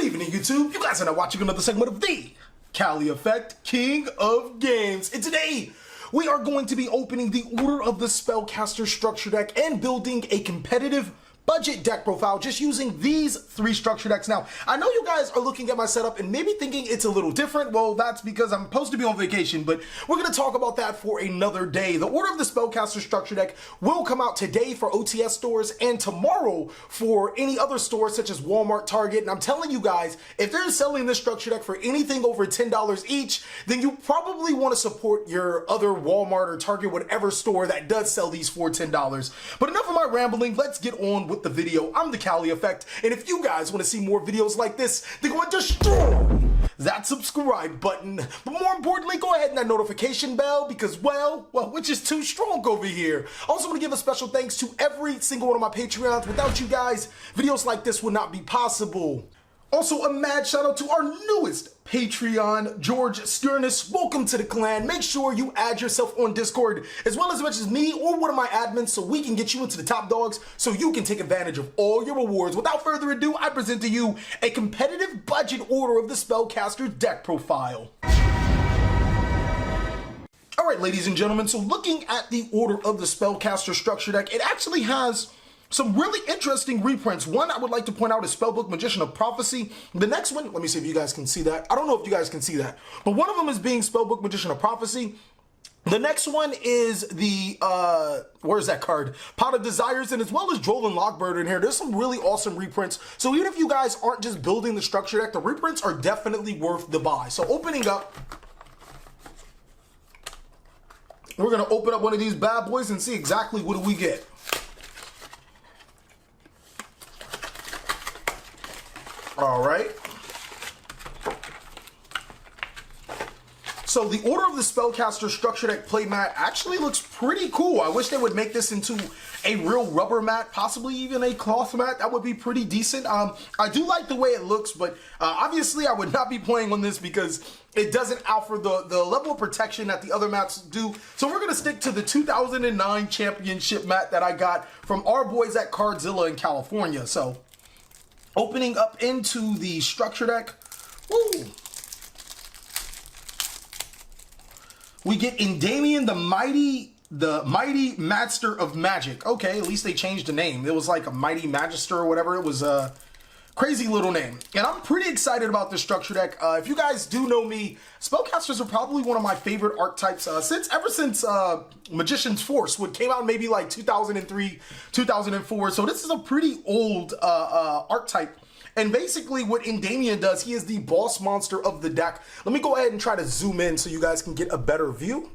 evening, YouTube. You guys are now watching another segment of the TheCaliEffect, King of Games. And today, we are going to be opening the Order of the Spellcaster structure deck and building a competitive budget deck profile just using these three structure decks. Now, I know you guys are looking at my setup and maybe thinking it's a little different. Well, that's because I'm supposed to be on vacation, but we're going to talk about that for another day. The Order of the Spellcaster structure deck will come out today for OTS stores and tomorrow for any other stores such as Walmart, Target. And I'm telling you guys, if they're selling this structure deck for anything over $10 each, then you probably want to support your other Walmart or Target, whatever store that does sell these for $10. But enough of my rambling, let's get on with the video. I'm TheCaliEffect, and if you guys want to see more videos like this, then go and destroy that subscribe button. But more importantly, go ahead and that notification bell because, well, which is too strong over here. I also want to give a special thanks to every single one of my Patreons. Without you guys, videos like this would not be possible. Also, a mad shout out to our newest Patreon, George Sternus. Welcome to the clan. Make sure you add yourself on Discord as well as much as me or one of my admins so we can get you into the top dogs so you can take advantage of all your rewards. Without further ado, I present to you a competitive budget Order of the Spellcaster deck profile. Alright, ladies and gentlemen, so looking at the Order of the Spellcaster structure deck, it actually has some really interesting reprints. One I would like to point out is Spellbook Magician of Prophecy. The next one, let me see if you guys can see that. I don't know if you guys can see that, but one of them is being Spellbook Magician of Prophecy. The next one is the, where's that card? Pot of Desires, and as well as Duel and Lockbird in here. There's some really awesome reprints. So even if you guys aren't just building the structure deck, the reprints are definitely worth the buy. So opening up, we're gonna open up one of these bad boys and see exactly what do we get. All right. So the Order of the Spellcaster structure deck playmat actually looks pretty cool. I wish they would make this into a real rubber mat, possibly even a cloth mat. That would be pretty decent. I do like the way it looks, but obviously I would not be playing on this because it doesn't offer the level of protection that the other mats do. So we're going to stick to the 2009 championship mat that I got from our boys at Cardzilla in California. So opening up into the structure deck, woo, we get Endamian, the mighty Master of Magic. Okay, at least they changed the name. It was like a Mighty Magister or whatever. It was a crazy little name. And I'm pretty excited about this structure deck. If you guys do know me, Spellcasters are probably one of my favorite archetypes ever since Magician's Force, which came out maybe like 2003, 2004. So this is a pretty old archetype. And basically what Endamian does, he is the boss monster of the deck. Let me go ahead and try to zoom in so you guys can get a better view.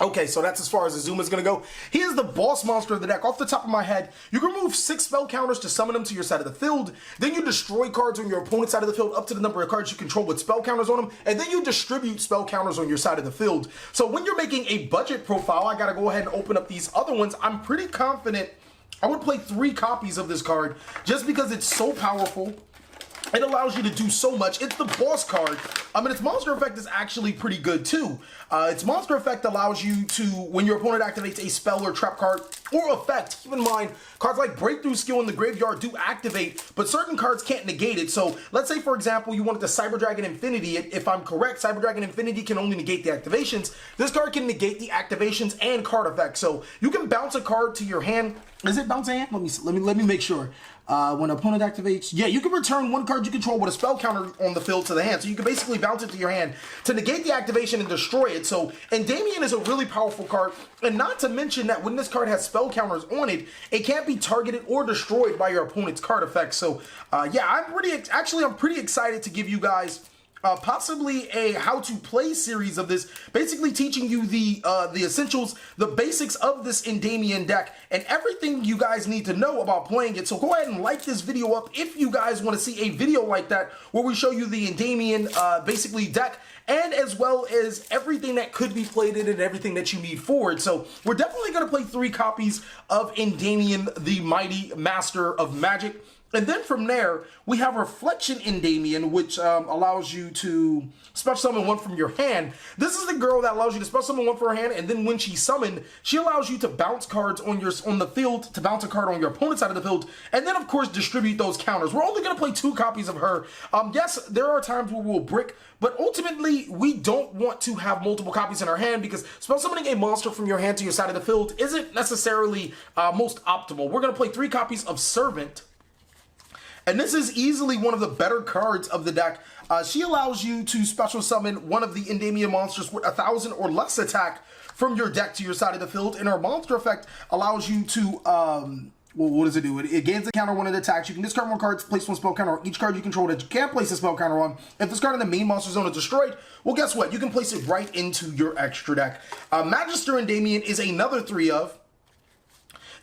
Okay, so that's as far as the zoom is going to go. He is the boss monster of the deck. Off the top of my head, you can remove 6 spell counters to summon them to your side of the field. Then you destroy cards on your opponent's side of the field up to the number of cards you control with spell counters on them. And then you distribute spell counters on your side of the field. So when you're making a budget profile, I got to go ahead and open up these other ones. I'm pretty confident I would play 3 copies of this card just because it's so powerful. It allows you to do so much. It's the boss card. I mean, its monster effect is actually pretty good too. Its monster effect allows you to, when your opponent activates a spell or trap card or effect, keep in mind, cards like Breakthrough Skill in the graveyard do activate, but certain cards can't negate it. So let's say, for example, you wanted the Cyber Dragon Infinity. If I'm correct, Cyber Dragon Infinity can only negate the activations. This card can negate the activations and card effects. So you can bounce a card to your hand. Is it bounce a hand? Let me make sure. When an opponent activates, yeah, you can return 1 card you control with a spell counter on the field to the hand. So you can basically bounce it to your hand to negate the activation and destroy it. So, and Endamian is a really powerful card. And not to mention that when this card has spell counters on it, it can't be targeted or destroyed by your opponent's card effects. So, yeah, I'm pretty excited to give you guys possibly a how-to-play series of this, basically teaching you the essentials, the basics of this Endamian deck, and everything you guys need to know about playing it. So go ahead and like this video up if you guys want to see a video like that, where we show you the Endamian basically deck, and as well as everything that could be played in it and everything that you need forward. So we're definitely going to play 3 copies of Endamian, the Mighty Master of Magic. And then from there, we have Reflection Endamian, which allows you to special summon one from your hand. This is the girl that allows you to special summon one from her hand, and then when she's summoned, she allows you to bounce cards on the field, to bounce a card on your opponent's side of the field, and then of course distribute those counters. We're only going to play 2 copies of her. Yes, there are times where we'll brick, but ultimately we don't want to have multiple copies in our hand because spell summoning a monster from your hand to your side of the field isn't necessarily most optimal. We're going to play 3 copies of Servant. And this is easily one of the better cards of the deck. She allows you to special summon one of the Endamian monsters with 1,000 or less attack from your deck to your side of the field. And her monster effect allows you to, well, what does it do? It gains a counter when it attacks. You can discard 1 card, place 1 spell counter on each card you control that you can't place a spell counter on. If this card in the main monster zone is destroyed, well, guess what? You can place it right into your extra deck. Magister Endamian is another 3 of.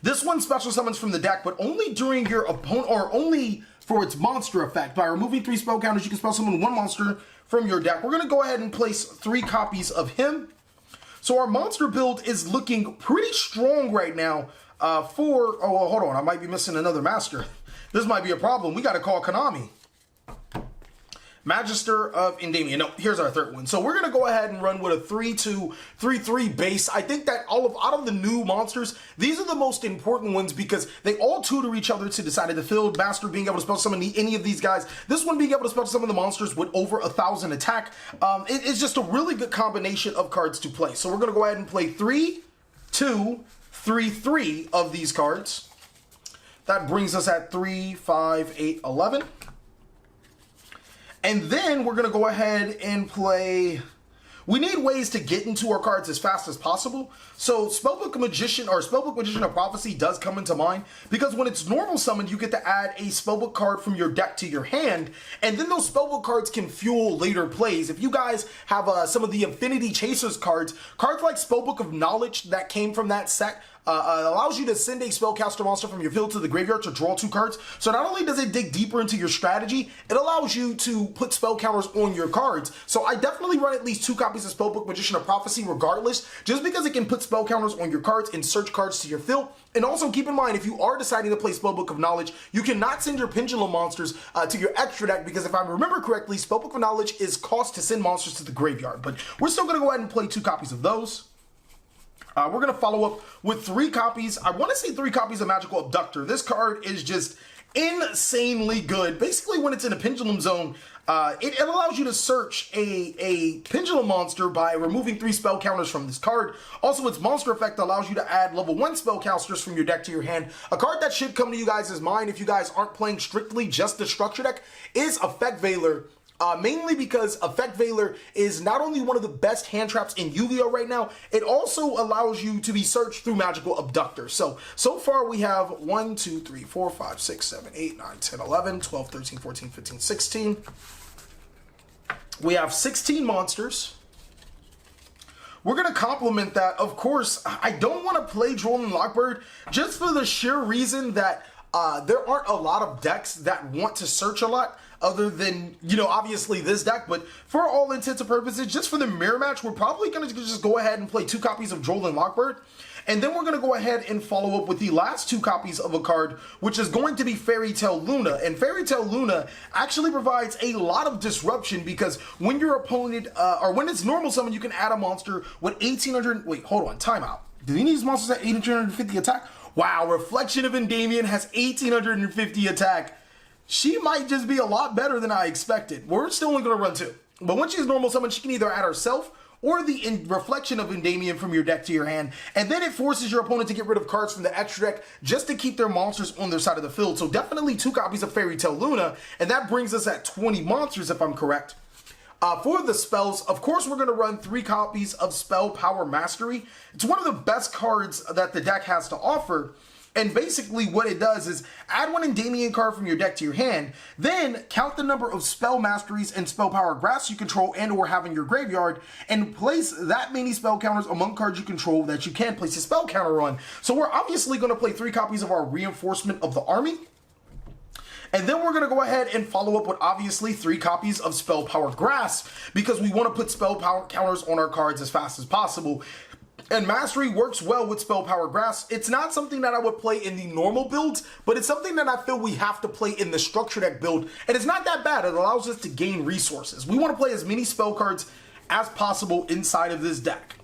This one special summons from the deck, but only during your opponent, or only for its monster effect. By removing 3 spell counters, you can spell summon 1 monster from your deck. We're going to go ahead and place 3 copies of him. So our monster build is looking pretty strong right now oh, well, hold on, I might be missing another master. This might be a problem. We got to call Konami. Magister of Endamian. No, here's our 3rd one. So we're going to go ahead and run with a 3-2, 3-3 base. I think that out of the new monsters, these are the most important ones because they all tutor each other to the side of the field. Master being able to spell summon any of these guys. This one being able to spell summon the monsters with over 1,000 attack. It's just a really good combination of cards to play. So we're going to go ahead and play 3, 2, 3, 3 of these cards. That brings us at 3, 5, 8, 11. And then we're going to go ahead and play... We need ways to get into our cards as fast as possible. So Spellbook Magician or Spellbook Magician of Prophecy does come into mind because when it's normal summoned, you get to add a Spellbook card from your deck to your hand, and then those Spellbook cards can fuel later plays. If you guys have some of the Infinity Chasers cards like Spellbook of Knowledge that came from that set, allows you to send a spellcaster monster from your field to the graveyard to draw 2 cards. So not only does it dig deeper into your strategy, it allows you to put spell counters on your cards. So I definitely run at least 2 copies of Spellbook Magician of Prophecy regardless, just because it can put spell counters on your cards and search cards to your field. And also keep in mind, if you are deciding to play Spellbook of Knowledge, you cannot send your Pendulum monsters to your extra deck because if I remember correctly, Spellbook of Knowledge is cost to send monsters to the graveyard. But we're still going to go ahead and play 2 copies of those. We're going to follow up with 3 copies. I want to say 3 copies of Magical Abductor. This card is just insanely good. Basically, when it's in a Pendulum zone, it allows you to search a Pendulum monster by removing 3 spell counters from this card. Also, its monster effect allows you to add level 1 spell counters from your deck to your hand. A card that should come to you guys' mind if you guys aren't playing strictly just the structure deck is Effect Veiler. Mainly because Effect Veiler is not only one of the best hand traps in Yu-Gi-Oh! Right now, it also allows you to be searched through Magical Abductor. So far we have 1, 2, 3, 4, 5, 6, 7, 8, 9, 10, 11, 12, 13, 14, 15, 16. We have 16 monsters. We're going to complement that. Of course, I don't want to play Duel and Lockbird just for the sheer reason that there aren't a lot of decks that want to search a lot other than, you know, obviously this deck. But for all intents and purposes, just for the mirror match, we're probably going to just go ahead and play 2 copies of Duel and Lockbird. And then we're going to go ahead and follow up with the last 2 copies of a card, which is going to be Fairy Tale Luna. And Fairy Tale Luna actually provides a lot of disruption because when your opponent, or when it's normal summon, you can add a monster with 1,800, wait, hold on, timeout. Do any of these monsters have 1,850 attack? Wow, Reflection of Endamian has 1,850 attack. She might just be a lot better than I expected. We're still only going to run 2. But once she's normal summon, she can either add herself or the Reflection of Endamian from your deck to your hand. And then it forces your opponent to get rid of cards from the extra deck just to keep their monsters on their side of the field. So definitely 2 copies of Fairy Tale Luna. And that brings us at 20 monsters if I'm correct. For the spells, of course, we're going to run 3 copies of Spell Power Mastery. It's one of the best cards that the deck has to offer. And basically what it does is add 1 Endamian card from your deck to your hand, then count the number of spell masteries and spell power graphs you control and or have in your graveyard, and place that many spell counters among cards you control that you can place a spell counter on. So we're obviously going to play 3 copies of our Reinforcement of the Army. And then we're going to go ahead and follow up with obviously 3 copies of Spell Power Grasp because we want to put spell power counters on our cards as fast as possible. And Mastery works well with Spell Power Grasp. It's not something that I would play in the normal builds, but it's something that I feel we have to play in the Structure Deck build. And it's not that bad. It allows us to gain resources. We want to play as many spell cards as possible inside of this deck.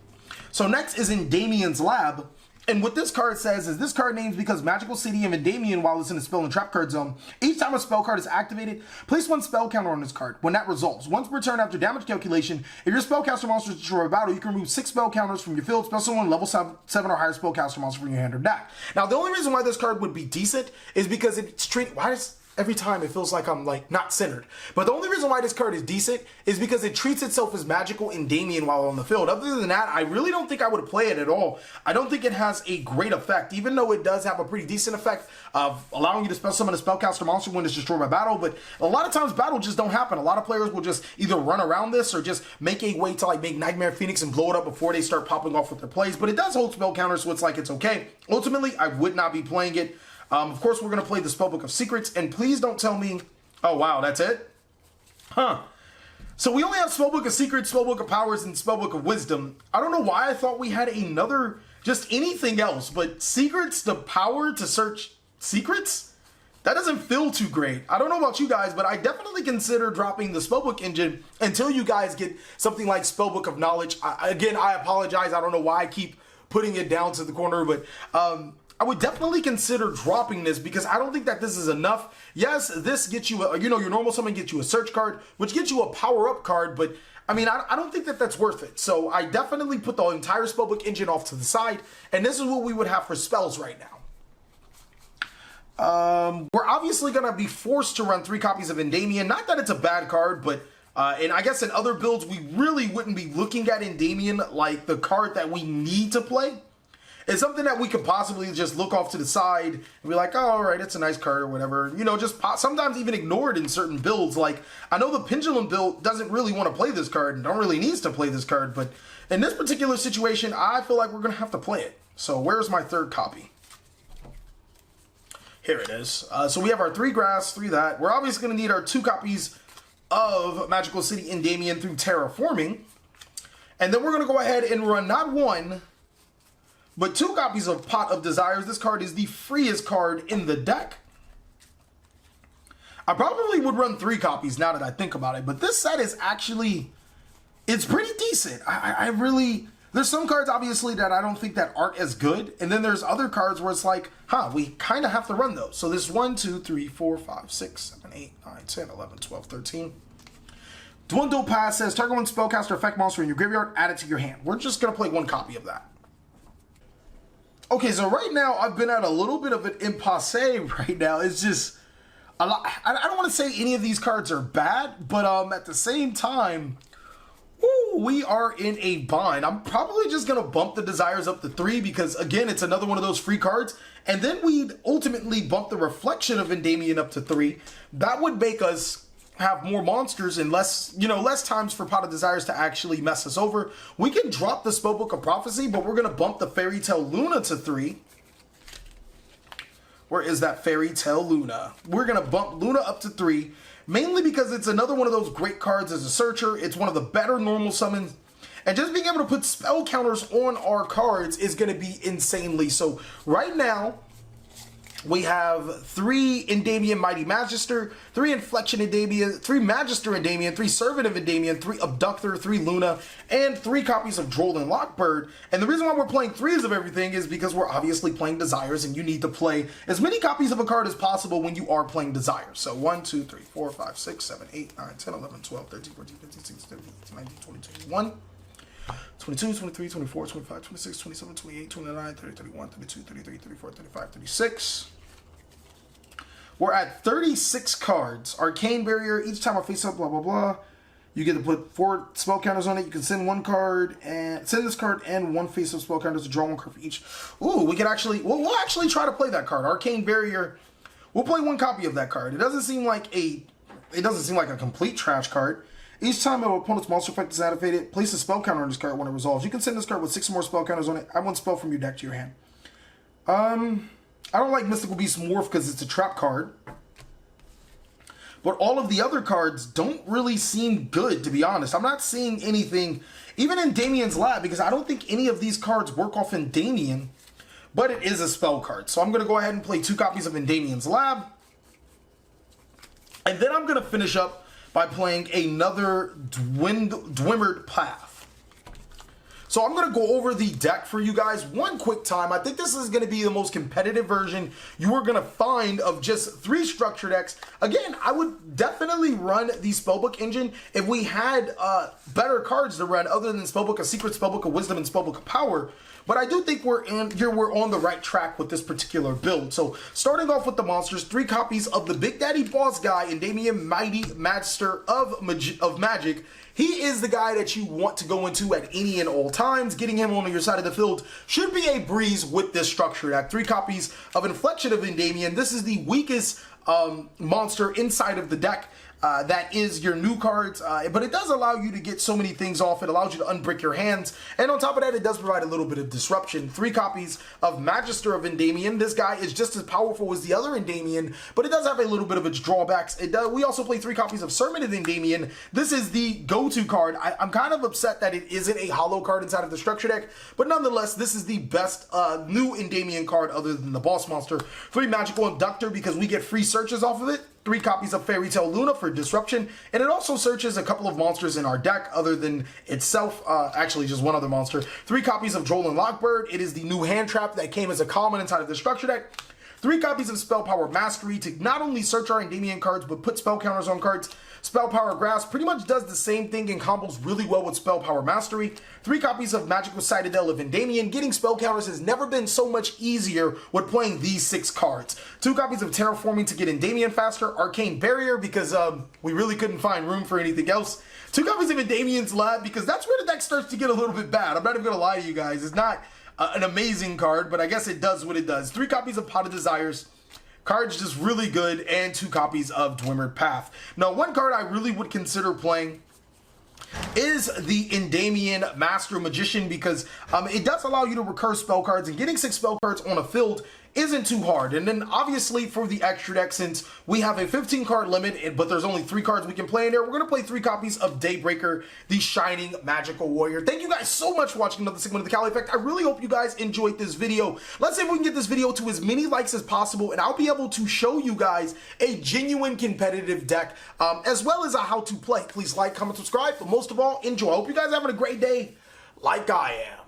So next is Endamien's Lab. And what this card says is this card names because Magical City of Endamien while it's in the spell and trap card zone. Each time a spell card is activated, place 1 spell counter on this card. When that resolves, once per turn after damage calculation, if your spellcaster monster is destroyed by battle, you can remove 6 spell counters from your field, special 1 level 7 or higher spellcaster monster from your hand or deck. Now the only reason why this card would be decent is because it's treated. Why does every time it feels like I'm like not centered? But the only reason why this card is decent is because it treats itself as magical Endamien while on the field. Other than that, I really don't think I would play it at all. I don't think it has a great effect, even though it does have a pretty decent effect of allowing you to spell summon a spellcaster monster when it's destroyed by battle. But a lot of times battle just don't happen. A lot of players will just either run around this or just make a way to like make Nightmare Phoenix and blow it up before they start popping off with their plays. But it does hold spell counters, so it's like it's okay. Ultimately, I would not be playing it. Of course, we're going to play the Spellbook of Secrets, and please don't tell me, oh wow, that's it? Huh. So we only have Spellbook of Secrets, Spellbook of Powers, and Spellbook of Wisdom. I don't know why I thought we had another, just anything else, but Secrets, the power to search secrets? That doesn't feel too great. I don't know about you guys, but I definitely consider dropping the Spellbook engine until you guys get something like Spellbook of Knowledge. Again, I apologize. I don't know why I keep putting it down to the corner, but I would definitely consider dropping this because I don't think that this is enough. Yes, this gets you, your normal summon gets you a search card, which gets you a power-up card, but I mean, I don't think that that's worth it. So I definitely put the entire Spellbook engine off to the side, and this is what we would have for spells right now. We're obviously going to be forced to run 3 copies of Endamien. Not that it's a bad card, but and I guess in other builds, we really wouldn't be looking at Endamien like the card that we need to play. It's something that we could possibly just look off to the side and be like, oh, all right, it's a nice card or whatever. Just sometimes even ignore it in certain builds. Like, I know the Pendulum build doesn't really want to play this card and don't really needs to play this card. But in this particular situation, I feel like we're going to have to play it. So where's my 3rd copy? Here it is. So we have our 3 grass, 3 that. We're obviously going to need our 2 copies of Magical City Endamien through Terraforming. And then we're going to go ahead and run not 1... but 2 copies of Pot of Desires. This card is the freest card in the deck. I probably would run 3 copies now that I think about it. But this set is actually, it's pretty decent. I really, there's some cards obviously that I don't think that aren't as good. And then there's other cards where it's like, we kind of have to run those. So this 1, 2, 3, 4, 5, 6, 7, 8, 9, 10, 11, 12, 13. Duel Pass says, target 1 spellcaster effect monster in your graveyard, add it to your hand. We're just going to play 1 copy of that. Okay, so right now, I've been at a little bit of an impasse right now. It's just, a lot, I don't want to say any of these cards are bad, but at the same time, we are in a bind. I'm probably just going to bump the Desires up to 3 because, again, it's another one of those free cards. And then we'd ultimately bump the Reflection of Endamien up to 3. That would make us have more monsters and less times for Pot of Desires to actually mess us over. We can drop the Spellbook of Prophecy, but we're going to bump the Fairy Tale Luna to 3. Where is that Fairy Tale Luna? We're going to bump Luna up to 3, mainly because it's another one of those great cards as a searcher. It's one of the better normal summons. And just being able to put spell counters on our cards is going to be insanely. So right now, we have 3 Endamien Mighty Magister, 3 Inflection Endamien, 3 Magister Endamien, 3 Servant of Endamien, 3 Abductor, 3 Luna, and 3 copies of Droll and Lockbird. And the reason why we're playing 3s of everything is because we're obviously playing Desires, and you need to play as many copies of a card as possible when you are playing Desires. So 1, 2, 3, 4, 5, 6, 7, 8, 9, 10, 11, 12, 13, 14, 15, 16, 17, 18, 19, 20, 21. 22, 23, 24, 25, 26, 27, 28, 29, 30, 31, 32, 33, 34, 35, 36. We're at 36 cards. Arcane Barrier, each time I face up, blah, blah, blah. You get to put 4 spell counters on it. You can send 1 card and send this card and 1 face up spell counters to draw 1 card for each. Ooh, we can actually, we'll actually try to play that card. Arcane Barrier, we'll play 1 copy of that card. It doesn't seem like a complete trash card. Each time an opponent's monster effect is activated, place a spell counter on this card when it resolves. You can send this card with 6 more spell counters on it. Add 1 spell from your deck to your hand. I don't like Mystical Beast Morph because it's a trap card. but all of the other cards don't really seem good, to be honest. I'm not seeing anything, even in Damien's Lab, because I don't think any of these cards work off in Damien, but it is a spell card. So I'm going to go ahead and play 2 copies of Damien's Lab. And then I'm going to finish up by playing another Dwimmered Path. So I'm going to go over the deck for you guys one quick time. I think this is going to be the most competitive version you are going to find of just 3 structure decks. Again, I would definitely run the Spellbook engine if we had better cards to run other than Spellbook of Secret, Spellbook of Wisdom, and Spellbook of Power. But I do think we're on the right track with this particular build. So starting off with the monsters, 3 copies of the Big Daddy Boss Guy in Damien, Mighty Master of Magic. He is the guy that you want to go into at any and all times. Getting him on your side of the field should be a breeze with this structure deck. 3 copies of Inflection of Damien. This is the weakest monster inside of the deck. That is your new cards, but it does allow you to get so many things off. It allows you to unbrick your hands, and on top of that, it does provide a little bit of disruption. 3 copies of Magister of Damien. This guy is just as powerful as the other Damien, but it does have a little bit of its drawbacks. We also play 3 copies of Sermon of Damien. This is the go-to card. I'm kind of upset that it isn't a hollow card inside of the structure deck, but nonetheless, this is the best new Damien card other than the boss monster. 3 magical Abductor because we get free searches off of it. 3 copies of Fairy Tale Luna for disruption, and it also searches a couple of monsters in our deck other than itself, actually just one other monster. 3 copies of Joel and Lockbird. It is the new hand trap that came as a common inside of the structure deck. 3 copies of Spell Power Mastery to not only search our Damien cards, but put spell counters on cards. Spell Power Grasp pretty much does the same thing and combos really well with Spell Power Mastery. 3 copies of Magical Citadel of Damien. Getting spell counters has never been so much easier with playing these 6 cards. 2 copies of Terraforming to get Damien faster. Arcane Barrier because we really couldn't find room for anything else. 2 copies of Damien's Lab because that's where the deck starts to get a little bit bad. I'm not even going to lie to you guys. It's not an amazing card, but I guess it does what it does. 3 copies of Pot of Desires. Cards just really good, and 2 copies of Dwimmered Path. Now, one card I really would consider playing is the Damien Master Magician because it does allow you to recur spell cards, and getting 6 spell cards on a field isn't too hard. And then obviously for the extra deck, since we have a 15 card limit, but there's only 3 cards we can play in there, we're going to play 3 copies of Daybreaker, the Shining Magical Warrior. Thank you guys so much for watching another segment of the TheCaliEffect. I really hope you guys enjoyed this video. Let's see if we can get this video to as many likes as possible, and I'll be able to show you guys a genuine competitive deck, as well as a how to play. Please like, comment, subscribe, but most of all, enjoy. I hope you guys are having a great day like I am.